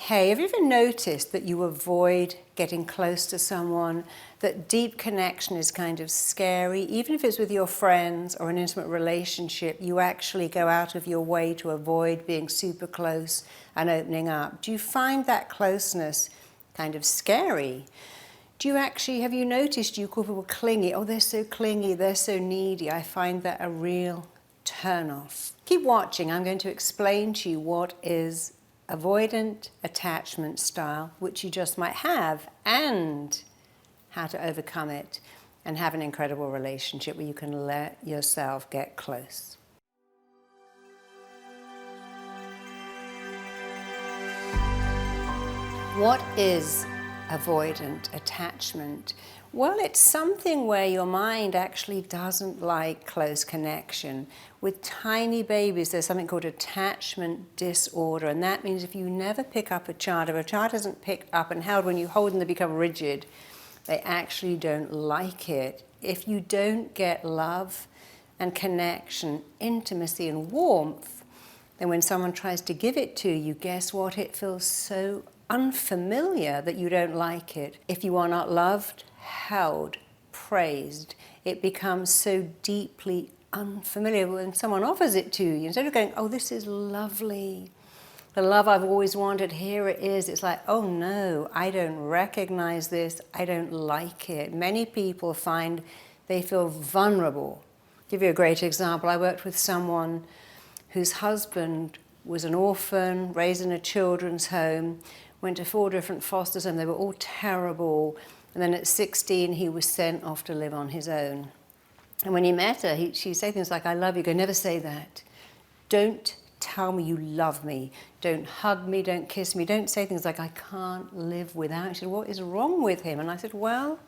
Hey, have you ever noticed that you avoid getting close to someone, that deep connection is kind of scary? Even if it's with your friends or an intimate relationship, you actually go out of your way to avoid being super close and opening up. Do you find that closeness kind of scary? Have you noticed you call people clingy? Oh, they're so clingy, they're so needy. I find that a real turn-off. Keep watching. I'm going to explain to you what is avoidant attachment style, which you just might have, and how to overcome it and have an incredible relationship where you can let yourself get close. What is avoidant attachment? Well, it's something where your mind actually doesn't like close connection. With tiny babies, there's something called attachment disorder, and that means if you never pick up a child, if a child isn't picked up and held, when you hold them, they become rigid. They actually don't like it. If you don't get love and connection, intimacy and warmth, then when someone tries to give it to you, guess what? It feels so unfamiliar that you don't like it. If you are not loved, held, praised, it becomes so deeply unfamiliar. When someone offers it to you, instead of going, oh, this is lovely, the love I've always wanted, here it is, it's like, oh no, I don't recognize this, I don't like it. Many people find they feel vulnerable. I'll give you a great example. I worked with someone whose husband was an orphan, raised in a children's home, went to 4 different foster homes, they were all terrible. And then at 16, he was sent off to live on his own. And when he met her, she'd say things like, I love you. Go, never say that. Don't tell me you love me. Don't hug me, don't kiss me. Don't say things like, I can't live without you. She said, what is wrong with him? And I said, well,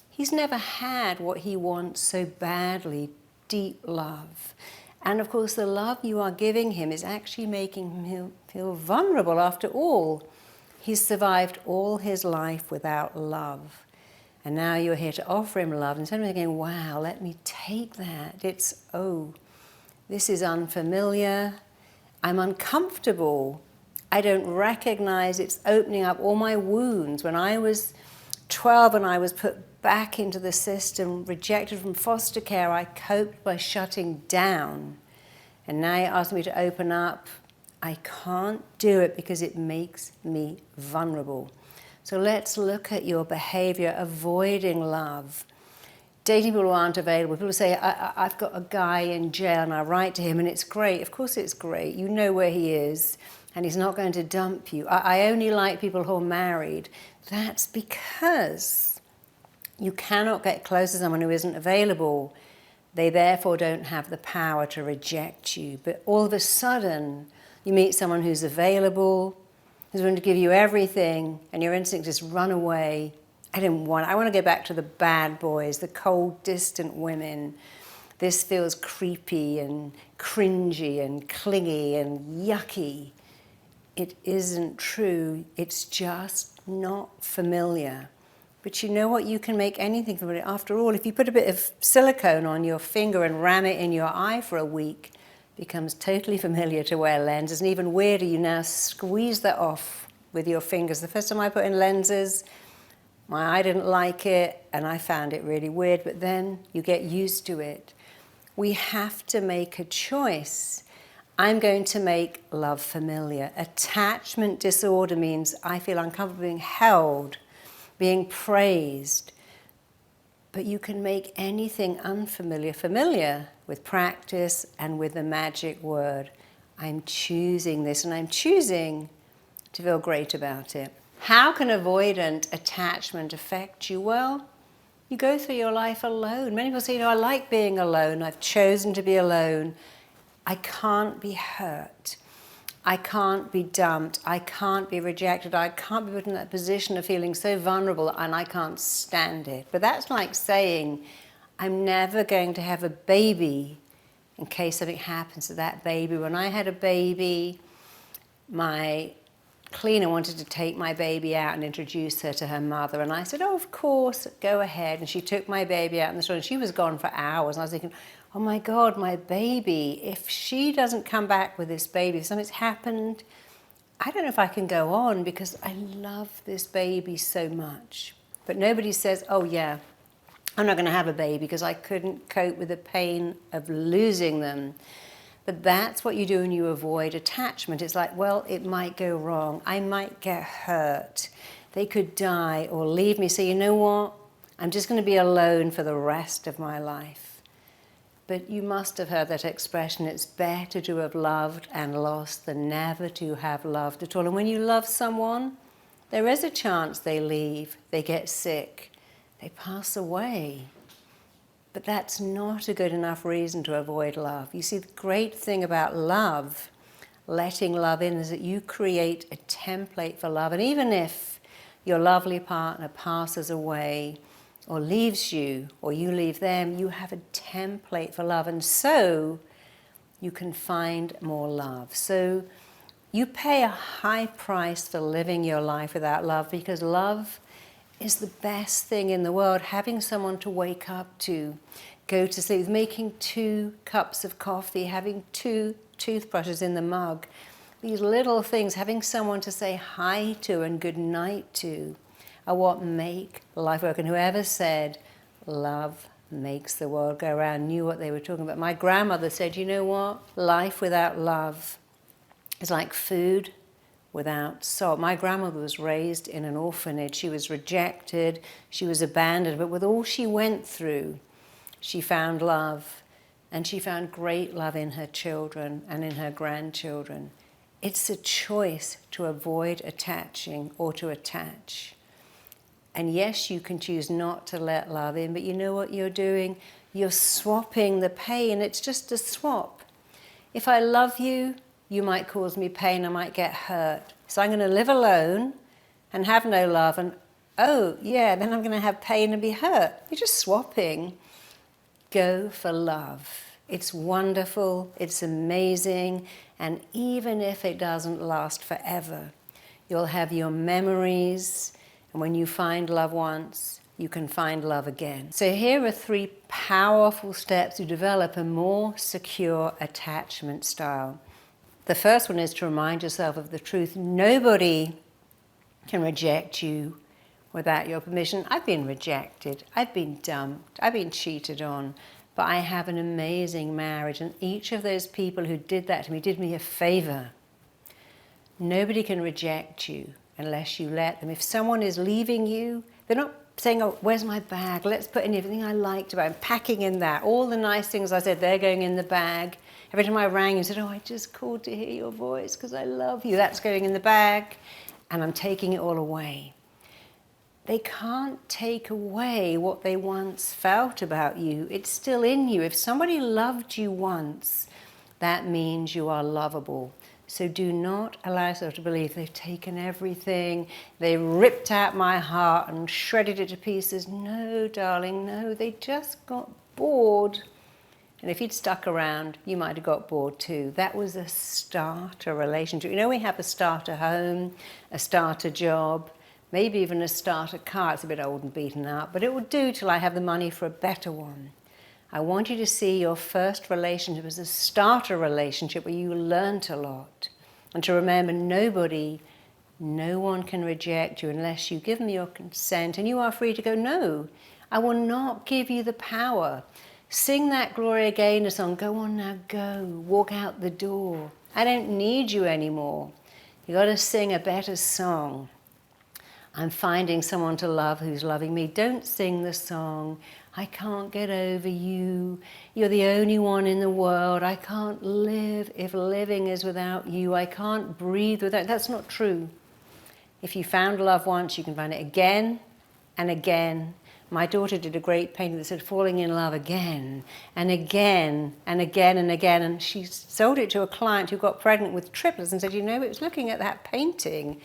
he's never had what he wants so badly, deep love. And of course, the love you are giving him is actually making him feel vulnerable. After all, he's survived all his life without love. And now you're here to offer him love. Instead of thinking, wow, let me take that. It's, oh, this is unfamiliar. I'm uncomfortable. I don't recognize it's opening up all my wounds. When I was 12 and I was put back into the system, rejected from foster care, I coped by shutting down. And now you ask me to open up. I can't do it because it makes me vulnerable. So let's look at your behavior, avoiding love. Dating people who aren't available. People say, I've got a guy in jail and I write to him and it's great. Of course it's great. You know where he is and he's not going to dump you. I only like people who are married. That's because you cannot get close to someone who isn't available. They therefore don't have the power to reject you. But all of a sudden, you meet someone who's available, who's willing to give you everything, and your instinct is run away. I want to go back to the bad boys, the cold, distant women. This feels creepy and cringy and clingy and yucky. It isn't true. It's just not familiar. But you know what? You can make anything familiar. After all, if you put a bit of silicone on your finger and ram it in your eye for a week, it becomes totally familiar to wear lenses. And even weirder, you now squeeze that off with your fingers. The first time I put in lenses, my eye didn't like it, and I found it really weird. But then you get used to it. We have to make a choice. I'm going to make love familiar. Attachment disorder means I feel uncomfortable being held, being praised. But you can make anything unfamiliar familiar with practice and with the magic word. I'm choosing this, and I'm choosing to feel great about it. How can avoidant attachment affect you? Well, you go through your life alone. Many people say, I like being alone. I've chosen to be alone. I can't be hurt. I can't be dumped. I can't be rejected. I can't be put in that position of feeling so vulnerable, and I can't stand it. But that's like saying, I'm never going to have a baby in case something happens to that baby. When I had a baby, my cleaner wanted to take my baby out and introduce her to her mother. And I said, oh, of course, go ahead. And she took my baby out in the store, and she was gone for hours. And I was thinking, oh my God, my baby, if she doesn't come back with this baby, if something's happened, I don't know if I can go on because I love this baby so much. But nobody says, oh yeah, I'm not going to have a baby because I couldn't cope with the pain of losing them. But that's what you do when you avoid attachment. It's like, well, it might go wrong. I might get hurt. They could die or leave me. So you know what? I'm just going to be alone for the rest of my life. But you must have heard that expression, it's better to have loved and lost than never to have loved at all. And when you love someone, there is a chance they leave, they get sick, they pass away. But that's not a good enough reason to avoid love. You see, the great thing about love, letting love in, is that you create a template for love. And even if your lovely partner passes away, or leaves you, or you leave them, you have a template for love. And so you can find more love. So you pay a high price for living your life without love, because love is the best thing in the world. Having someone to wake up to, go to sleep, making 2 cups of coffee, having 2 toothbrushes in the mug, these little things, having someone to say hi to and good night to, are what make life work. And whoever said love makes the world go round knew what they were talking about. My grandmother said, you know what? Life without love is like food without salt. My grandmother was raised in an orphanage. She was rejected, she was abandoned, but with all she went through, she found love, and she found great love in her children and in her grandchildren. It's a choice to avoid attaching or to attach. And yes, you can choose not to let love in, but you know what you're doing? You're swapping the pain. It's just a swap. If I love you, you might cause me pain, I might get hurt. So I'm going to live alone and have no love, and oh yeah, then I'm going to have pain and be hurt. You're just swapping. Go for love. It's wonderful, it's amazing, and even if it doesn't last forever, you'll have your memories. And when you find love once, you can find love again. So here are 3 powerful steps to develop a more secure attachment style. The first one is to remind yourself of the truth. Nobody can reject you without your permission. I've been rejected, I've been dumped, I've been cheated on, but I have an amazing marriage, and each of those people who did that to me did me a favor. Nobody can reject you unless you let them. If someone is leaving you, they're not saying, oh, where's my bag? Let's put in everything I liked about it. I'm packing in that. All the nice things I said, they're going in the bag. Every time I rang and said, oh, I just called to hear your voice because I love you. That's going in the bag, and I'm taking it all away. They can't take away what they once felt about you. It's still in you. If somebody loved you once, that means you are lovable. So do not allow yourself to believe they've taken everything, they ripped out my heart and shredded it to pieces. No, darling, no, they just got bored. And if you'd stuck around, you might have got bored too. That was a starter relationship. You know, we have a starter home, a starter job, maybe even a starter car. It's a bit old and beaten up, but it will do till I have the money for a better one. I want you to see your first relationship as a starter relationship where you learnt a lot. And to remember, no one can reject you unless you give them your consent, and you are free to go, no, I will not give you the power. Sing that Gloria Gaynor song, go on now, go, walk out the door. I don't need you anymore. You got to sing a better song. I'm finding someone to love who's loving me. Don't sing the song, I can't get over you. You're the only one in the world. I can't live if living is without you. I can't breathe without. That's not true. If you found love once, you can find it again and again. My daughter did a great painting that said falling in love again and again and again and again. And she sold it to a client who got pregnant with triplets and said, you know, it was looking at that painting.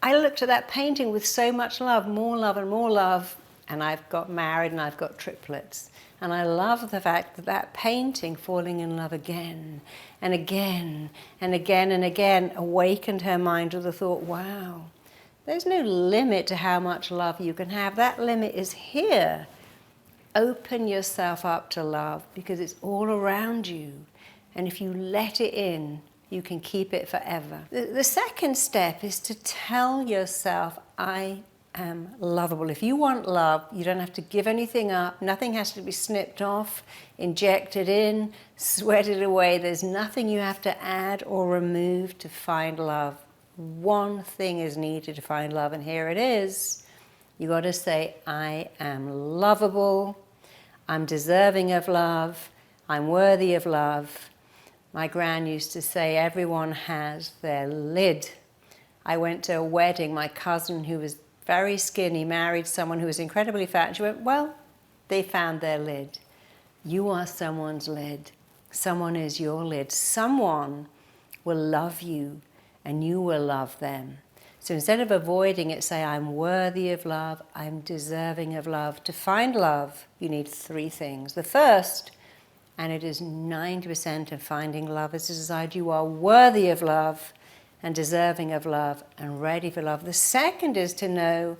I looked at that painting with so much love, more love and more love. And I've got married and I've got triplets. And I love the fact that that painting, falling in love again and again and again and again, awakened her mind to the thought, wow, there's no limit to how much love you can have. That limit is here. Open yourself up to love because it's all around you. And if you let it in, You can keep it forever. The second step is to tell yourself, I am lovable. If you want love, you don't have to give anything up. Nothing has to be snipped off, injected in, sweated away. There's nothing you have to add or remove to find love. One thing is needed to find love, and here it is. You got to say, I am lovable. I'm deserving of love. I'm worthy of love. My gran used to say, everyone has their lid. I went to a wedding. My cousin, who was very skinny, married someone who was incredibly fat. And she went, well, they found their lid. You are someone's lid. Someone is your lid. Someone will love you and you will love them. So instead of avoiding it, say, I'm worthy of love, I'm deserving of love. To find love, you need 3 things. The first, and it is 90% of finding love, is to decide you are worthy of love and deserving of love and ready for love. The second is to know,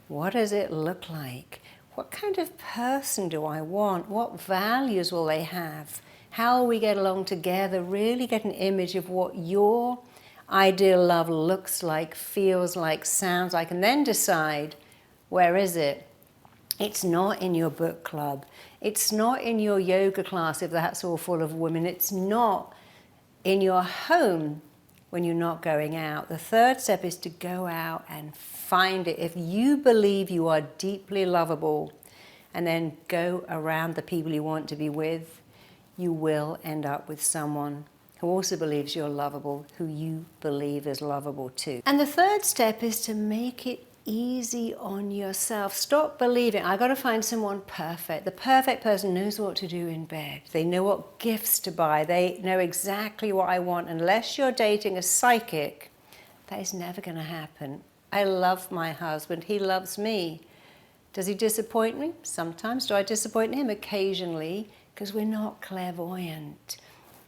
what does it look like? What kind of person do I want? What values will they have? How will we get along together? Really get an image of what your ideal love looks like, feels like, sounds like, and then decide, where is it? It's not in your book club. It's not in your yoga class if that's all full of women. It's not in your home when you're not going out. The third step is to go out and find it. If you believe you are deeply lovable and then go around the people you want to be with, you will end up with someone who also believes you're lovable, who you believe is lovable too. And the third step is to make it easy on yourself. Stop believing, I got to find someone perfect. The perfect person knows what to do in bed. They know what gifts to buy. They know exactly what I want. Unless you're dating a psychic, that is never going to happen. I love my husband. He loves me. Does he disappoint me? Sometimes. Do I disappoint him? Occasionally, because we're not clairvoyant.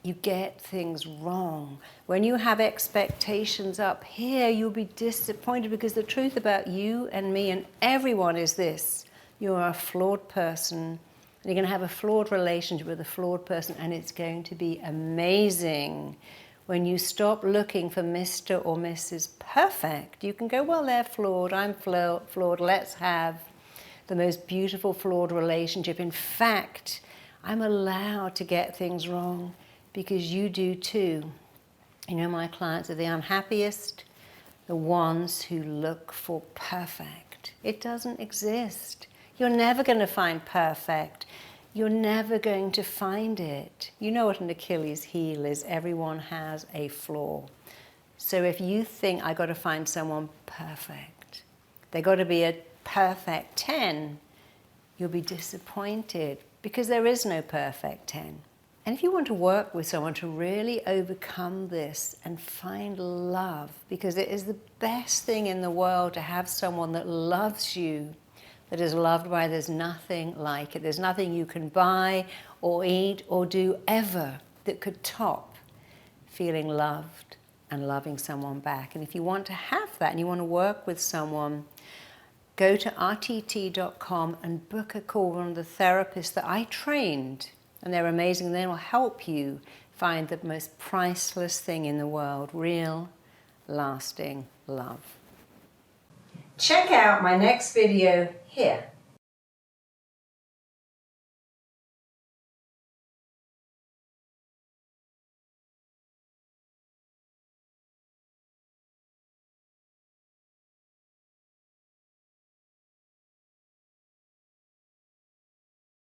You get things wrong. When you have expectations up here, you'll be disappointed, because the truth about you and me and everyone is this. You're a flawed person, and you're going to have a flawed relationship with a flawed person, and it's going to be amazing. When you stop looking for Mr. or Mrs. Perfect, you can go, well, they're flawed, I'm flawed, let's have the most beautiful flawed relationship. In fact, I'm allowed to get things wrong, because you do too. You know, my clients are the unhappiest, the ones who look for perfect. It doesn't exist. You're never going to find perfect. You're never going to find it. You know what an Achilles heel is. Everyone has a flaw. So if you think, I got to find someone perfect, they got to be a perfect 10, you'll be disappointed, because there is no perfect 10. And if you want to work with someone to really overcome this and find love, because it is the best thing in the world to have someone that loves you, that is loved by, there's nothing like it. There's nothing you can buy or eat or do ever that could top feeling loved and loving someone back. And if you want to have that and you want to work with someone, go to rtt.com and book a call with one of the therapists that I trained. And they're amazing. They will help you find the most priceless thing in the world, real, lasting love. Check out my next video here.